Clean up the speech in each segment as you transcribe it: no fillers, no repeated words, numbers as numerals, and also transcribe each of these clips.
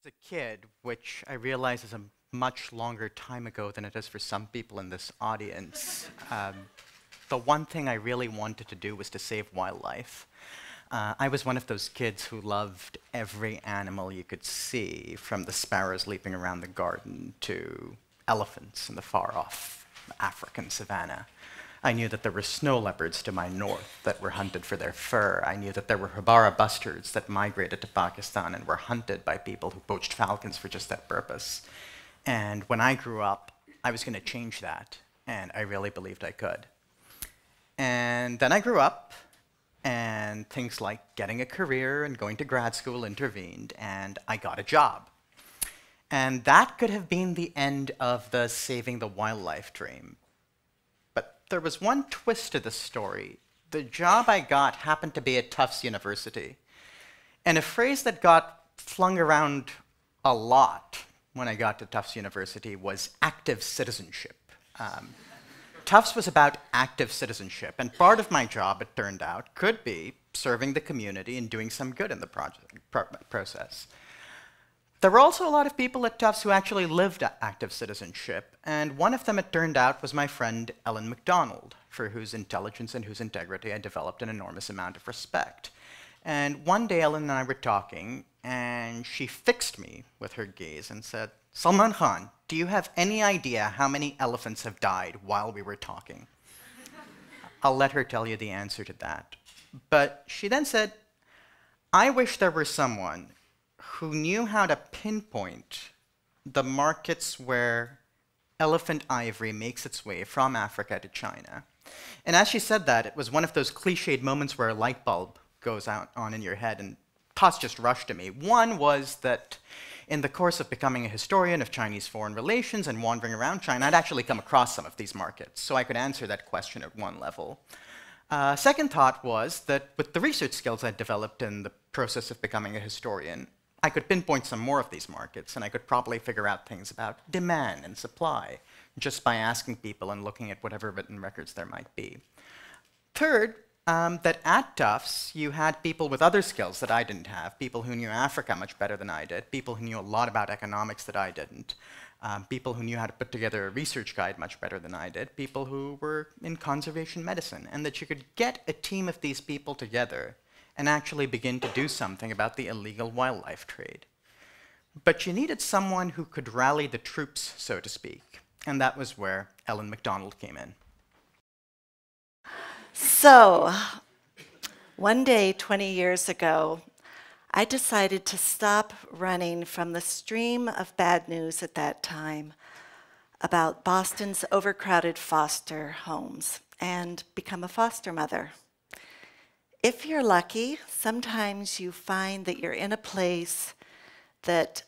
As a kid, which I realize is a much longer time ago than it is for some people in this audience, the one thing I really wanted to do was to save wildlife. I was one of those kids who loved every animal you could see, from the sparrows leaping around the garden to elephants in the far-off African savanna. I knew that there were snow leopards to my north that were hunted for their fur. I knew that there were Habara bustards that migrated to Pakistan and were hunted by people who poached falcons for just that purpose. And when I grew up, I was going to change that, and I really believed I could. And then I grew up, and things like getting a career and going to grad school intervened, and I got a job. And that could have been the end of the saving the wildlife dream. But there was one twist to the story. The job I got happened to be at Tufts University. And a phrase that got flung around a lot when I got to Tufts University was active citizenship. Tufts was about active citizenship, and part of my job, it turned out, could be serving the community and doing some good in the process. There were also a lot of people at Tufts who actually lived active citizenship, and one of them, it turned out, was my friend Ellen McDonald, for whose intelligence and whose integrity I developed an enormous amount of respect. And one day Ellen and I were talking, and she fixed me with her gaze and said, "Sulmaan Khan, do you have any idea how many elephants have died while we were talking?" I'll let her tell you the answer to that. But she then said, "I wish there were someone who knew how to pinpoint the markets where elephant ivory makes its way from Africa to China." And as she said that, it was one of those cliched moments where a light bulb goes on in your head, and thoughts just rushed to me. One was that in the course of becoming a historian of Chinese foreign relations and wandering around China, I'd actually come across some of these markets, so I could answer that question at one level. Second thought was that with the research skills I'd developed in the process of becoming a historian, I could pinpoint some more of these markets, and I could probably figure out things about demand and supply just by asking people and looking at whatever written records there might be. Third, that at Tufts, you had people with other skills that I didn't have, people who knew Africa much better than I did, people who knew a lot about economics that I didn't, people who knew how to put together a research guide much better than I did, people who were in conservation medicine, and that you could get a team of these people together and actually begin to do something about the illegal wildlife trade. But you needed someone who could rally the troops, so to speak, and that was where Ellen McDonald came in. So, one day 20 years ago, I decided to stop running from the stream of bad news at that time about Boston's overcrowded foster homes and become a foster mother. If you're lucky, sometimes you find that you're in a place that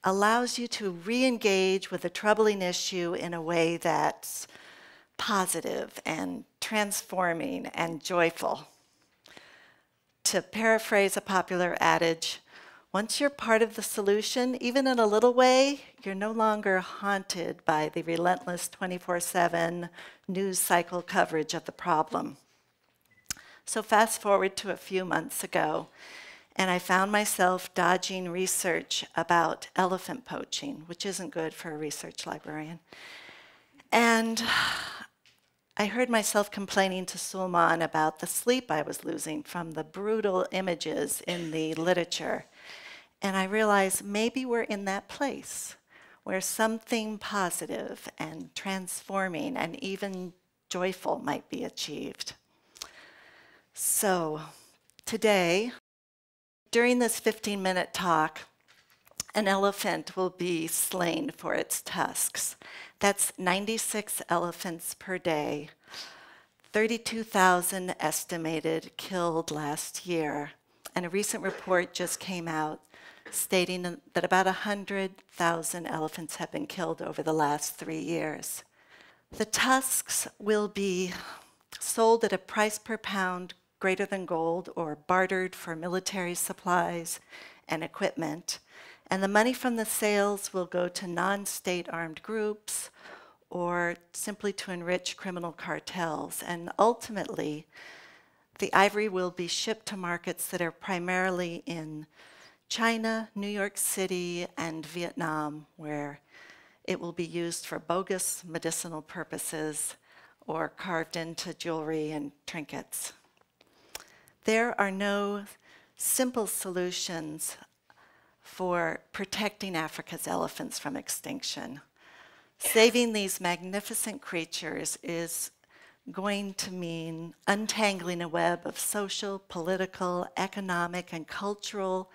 allows you to re-engage with a troubling issue in a way that's positive and transforming and joyful. To paraphrase a popular adage, once you're part of the solution, even in a little way, you're no longer haunted by the relentless 24/7 news cycle coverage of the problem. So fast forward to a few months ago, and I found myself dodging research about elephant poaching, which isn't good for a research librarian. And I heard myself complaining to Sulmaan about the sleep I was losing from the brutal images in the literature. And I realized maybe we're in that place where something positive and transforming and even joyful might be achieved. So today, during this 15-minute talk, an elephant will be slain for its tusks. That's 96 elephants per day, 32,000 estimated killed last year. And a recent report just came out stating that about 100,000 elephants have been killed over the last 3 years. The tusks will be sold at a price per pound greater than gold or bartered for military supplies and equipment. And the money from the sales will go to non-state armed groups or simply to enrich criminal cartels. And ultimately, the ivory will be shipped to markets that are primarily in China, New York City, and Vietnam, where it will be used for bogus medicinal purposes or carved into jewelry and trinkets. There are no simple solutions for protecting Africa's elephants from extinction. Saving these magnificent creatures is going to mean untangling a web of social, political, economic, and cultural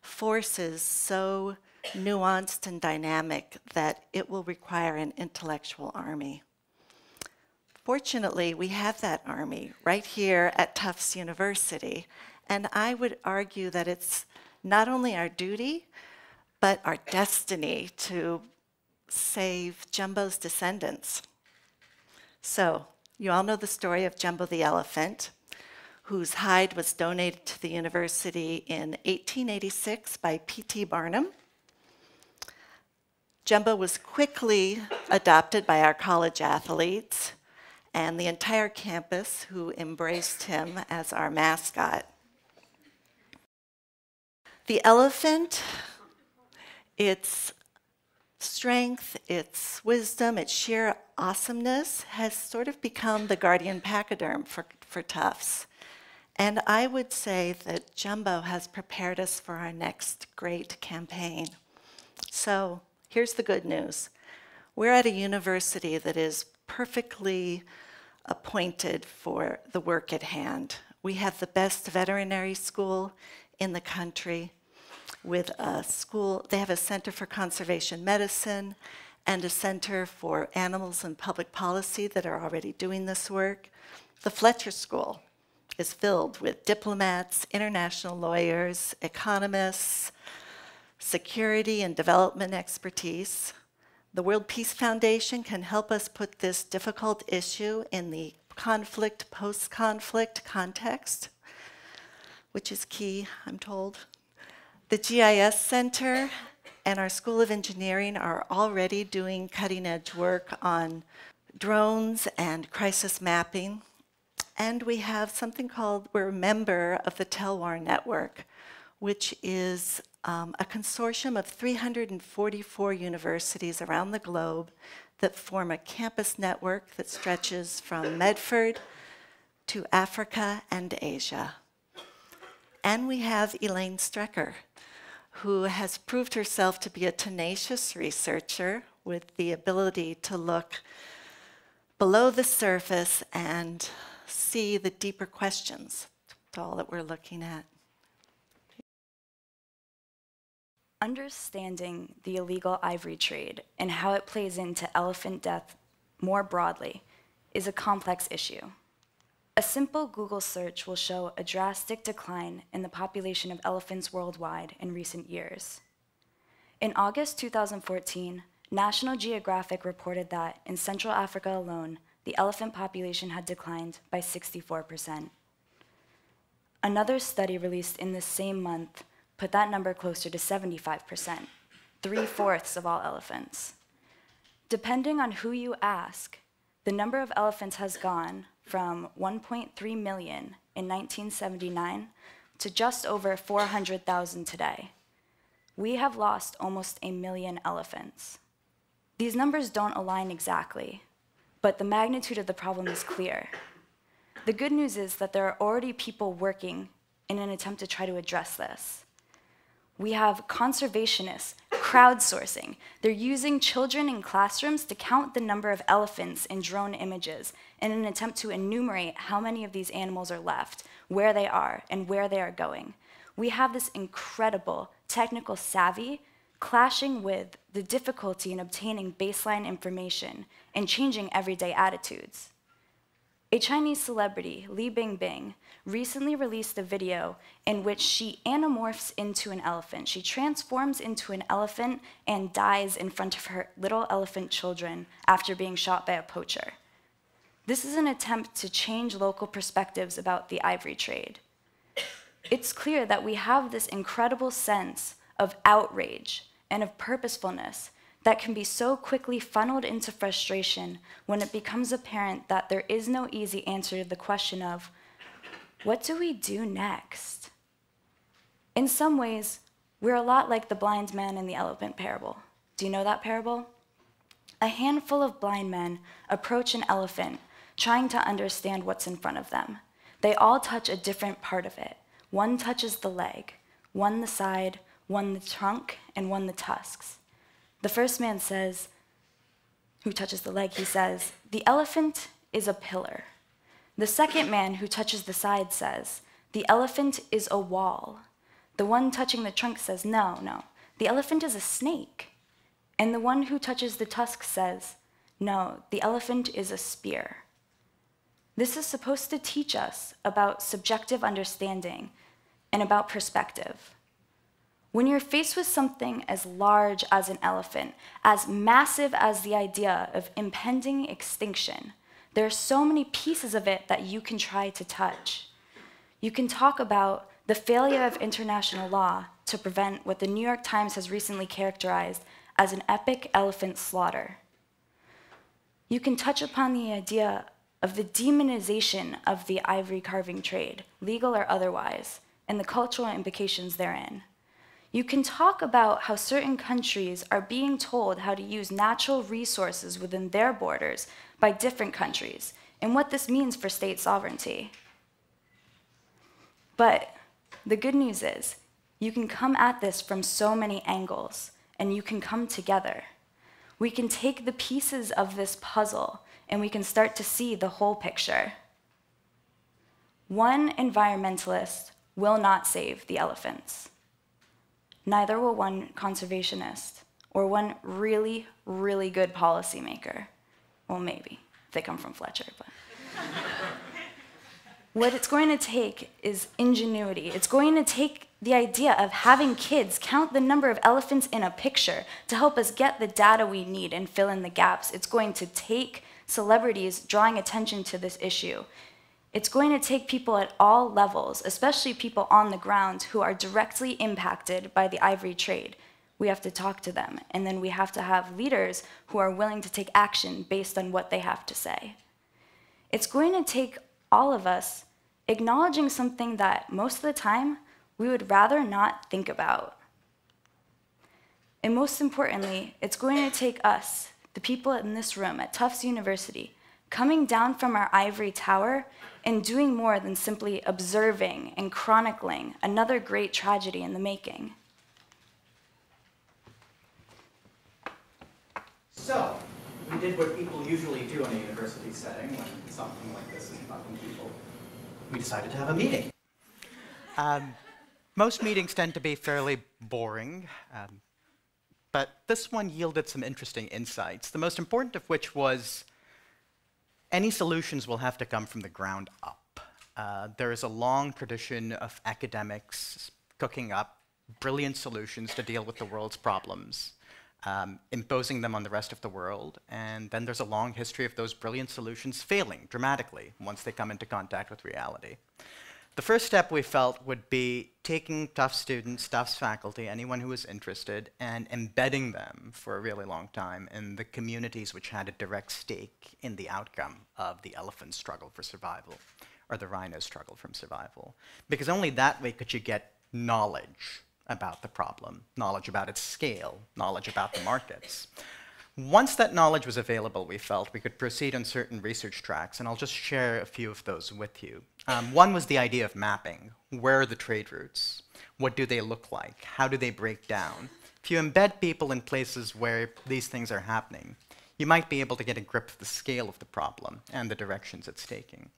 forces so nuanced and dynamic that it will require an intellectual army. Fortunately, we have that army right here at Tufts University, and I would argue that it's not only our duty, but our destiny to save Jumbo's descendants. So, you all know the story of Jumbo the elephant, whose hide was donated to the university in 1886 by P.T. Barnum. Jumbo was quickly adopted by our college athletes and the entire campus, who embraced him as our mascot. The elephant, its strength, its wisdom, its sheer awesomeness has sort of become the guardian pachyderm for Tufts. And I would say that Jumbo has prepared us for our next great campaign. So here's the good news. We're at a university that is perfectly appointed for the work at hand. We have the best veterinary school in the country with a school. They have a center for conservation medicine and a center for animals and public policy that are already doing this work. The Fletcher School is filled with diplomats, international lawyers, economists, security and development expertise. The World Peace Foundation can help us put this difficult issue in the conflict, post-conflict context, which is key, I'm told. The GIS Center and our School of Engineering are already doing cutting-edge work on drones and crisis mapping. And we have something called, we're a member of the Telwar Network, which is a consortium of 344 universities around the globe that form a campus network that stretches from Medford to Africa and Asia. And we have Elayne Stecher, who has proved herself to be a tenacious researcher with the ability to look below the surface and see the deeper questions. That's all that we're looking at. Understanding the illegal ivory trade and how it plays into elephant death more broadly is a complex issue. A simple Google search will show a drastic decline in the population of elephants worldwide in recent years. In August 2014, National Geographic reported that in Central Africa alone, the elephant population had declined by 64%. Another study released in the same month put that number closer to 75%, 3/4 of all elephants. Depending on who you ask, the number of elephants has gone from 1.3 million in 1979 to just over 400,000 today. We have lost almost 1 million elephants. These numbers don't align exactly, but the magnitude of the problem is clear. The good news is that there are already people working in an attempt to try to address this. We have conservationists crowdsourcing. They're using children in classrooms to count the number of elephants in drone images in an attempt to enumerate how many of these animals are left, where they are, and where they are going. We have this incredible technical savvy clashing with the difficulty in obtaining baseline information and changing everyday attitudes. A Chinese celebrity, Li Bingbing, recently released a video in which she anamorphs into an elephant. She transforms into an elephant and dies in front of her little elephant children after being shot by a poacher. This is an attempt to change local perspectives about the ivory trade. It's clear that we have this incredible sense of outrage and of purposefulness that can be so quickly funneled into frustration when it becomes apparent that there is no easy answer to the question of, what do we do next? In some ways, We're a lot like the blind man in the elephant parable. Do you know that parable? A handful of blind men approach an elephant, trying to understand what's in front of them. They all touch a different part of it. One touches the leg, one the side, one the trunk, and one the tusks. The first man says, who touches the leg, he says, "The elephant is a pillar." The second man who touches the side says, "The elephant is a wall." The one touching the trunk says, no, the elephant is a snake." And the one who touches the tusk says, "No, the elephant is a spear." This is supposed to teach us about subjective understanding and about perspective. When you're faced with something as large as an elephant, as massive as the idea of impending extinction, there are so many pieces of it that you can try to touch. You can talk about the failure of international law to prevent what the New York Times has recently characterized as an epic elephant slaughter. You can touch upon the idea of the demonization of the ivory carving trade, legal or otherwise, and the cultural implications therein. You can talk about how certain countries are being told how to use natural resources within their borders by different countries, and what this means for state sovereignty. But the good news is, you can come at this from so many angles, and you can come together. We can take the pieces of this puzzle, and we can start to see the whole picture. One environmentalist will not save the elephants. Neither will one conservationist or one really, really good policymaker. Well, maybe, if they come from Fletcher, but. What it's going to take is ingenuity. It's going to take the idea of having kids count the number of elephants in a picture to help us get the data we need and fill in the gaps. It's going to take celebrities drawing attention to this issue. It's going to take people at all levels, especially people on the ground who are directly impacted by the ivory trade. We have to talk to them, and then we have to have leaders who are willing to take action based on what they have to say. It's going to take all of us acknowledging something that most of the time we would rather not think about. And most importantly, it's going to take us, the people in this room at Tufts University, coming down from our ivory tower and doing more than simply observing and chronicling another great tragedy in the making. So, we did what people usually do in a university setting when something like this is bugging people. We decided to have a meeting. Most meetings tend to be fairly boring, but this one yielded some interesting insights, the most important of which was any solutions will have to come from the ground up. There is a long tradition of academics cooking up brilliant solutions to deal with the world's problems, imposing them on the rest of the world, and then there's a long history of those brilliant solutions failing dramatically once they come into contact with reality. The first step we felt would be taking Tufts students, Tufts faculty, anyone who was interested, and embedding them for a really long time in the communities which had a direct stake in the outcome of the elephant's struggle for survival, or the rhino's struggle from survival. Because only that way could you get knowledge about the problem, knowledge about its scale, knowledge about the markets. Once that knowledge was available, we felt we could proceed on certain research tracks, and I'll just share a few of those with you. One was the idea of mapping. Where are the trade routes? What do they look like? How do they break down? If you embed people in places where these things are happening, you might be able to get a grip of the scale of the problem and the directions it's taking.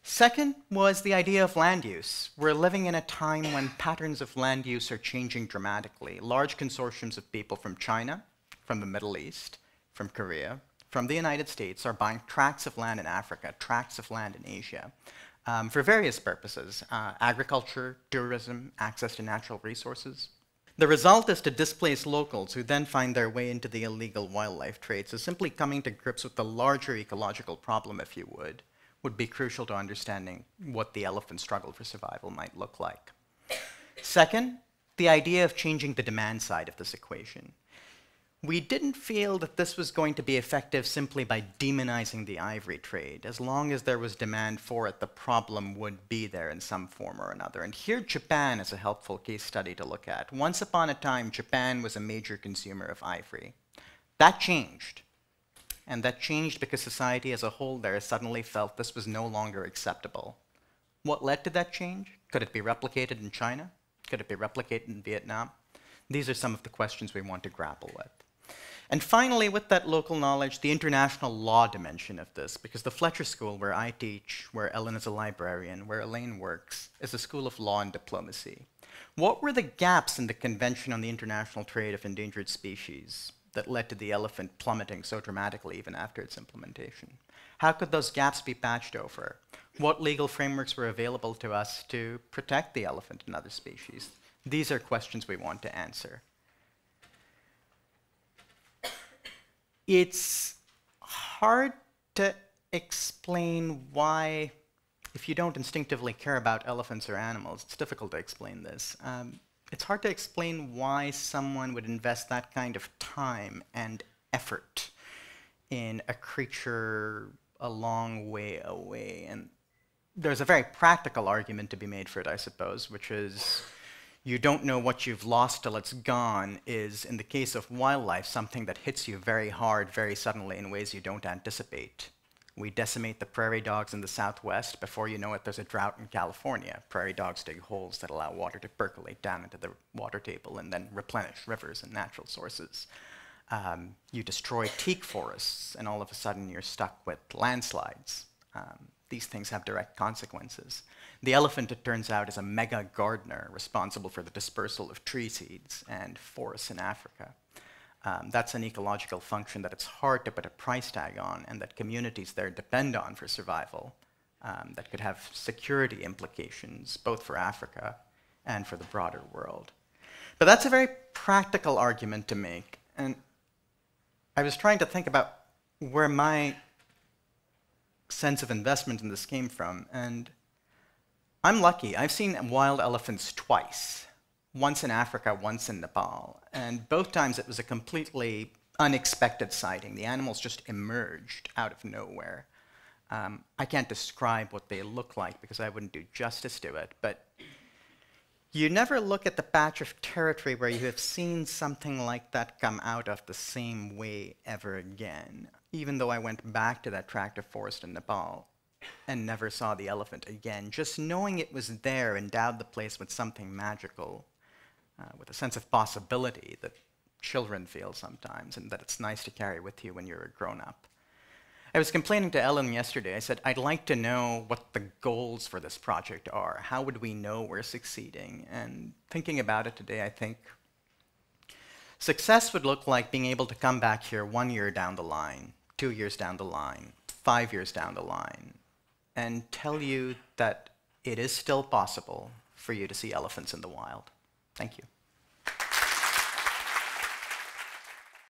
Second was the idea of land use. We're living in a time when patterns of land use are changing dramatically. Large consortiums of people from China, from the Middle East, from Korea, from the United States are buying tracts of land in Africa, tracts of land in Asia, for various purposes, agriculture, tourism, access to natural resources. The result is to displace locals who then find their way into the illegal wildlife trade. So simply coming to grips with the larger ecological problem, if you would be crucial to understanding what the elephant struggle for survival might look like. Second, the idea of changing the demand side of this equation. we didn't feel that this was going to be effective simply by demonizing the ivory trade. As long as there was demand for it, the problem would be there in some form or another. And here Japan is a helpful case study to look at. Once upon a time, Japan was a major consumer of ivory. That changed. And that changed because society as a whole there suddenly felt this was no longer acceptable. What led to that change? Could it be replicated in China? Could it be replicated in Vietnam? These are some of the questions we want to grapple with. And finally, with that local knowledge, the international law dimension of this, because the Fletcher School, where I teach, where Ellen is a librarian, where Elayne works, is a school of law and diplomacy. What were the gaps in the Convention on the International Trade of Endangered Species that led to the elephant plummeting so dramatically even after its implementation? How could those gaps be patched over? What legal frameworks were available to us to protect the elephant and other species? These are questions we want to answer. It's hard to explain why, if you don't instinctively care about elephants or animals, it's difficult to explain this. It's hard to explain why someone would invest that kind of time and effort in a creature a long way away. And there's a very practical argument to be made for it, I suppose, which is you don't know what you've lost till it's gone is, in the case of wildlife, something that hits you very hard, very suddenly in ways you don't anticipate. We decimate the prairie dogs in the Southwest. Before you know it, there's a drought in California. Prairie dogs dig holes that allow water to percolate down into the water table and then replenish rivers and natural sources. You destroy teak forests, and all of a sudden you're stuck with landslides. These things have direct consequences. The elephant, it turns out, is a mega gardener responsible for the dispersal of tree seeds and forests in Africa. That's an ecological function that it's hard to put a price tag on and that communities there depend on for survival, that could have security implications both for Africa and for the broader world. But that's a very practical argument to make. And I was trying to think about where my sense of investment in this came from, and I'm lucky. I've seen wild elephants twice, once in Africa, once in Nepal, and both times it was a completely unexpected sighting. The animals just emerged out of nowhere. I can't describe what they look like because I wouldn't do justice to it, but you never look at the patch of territory where you have seen something like that come out of the same way ever again. Even though I went back to that tract of forest in Nepal and never saw the elephant again, just knowing it was there endowed the place with something magical, with a sense of possibility that children feel sometimes and that it's nice to carry with you when you're a grown-up. I was complaining to Ellen yesterday. I said, I'd like to know what the goals for this project are. How would we know we're succeeding? And thinking about it today, I think success would look like being able to come back here 1 year down the line, 2 years down the line, 5 years down the line, and tell you that it is still possible for you to see elephants in the wild. Thank you.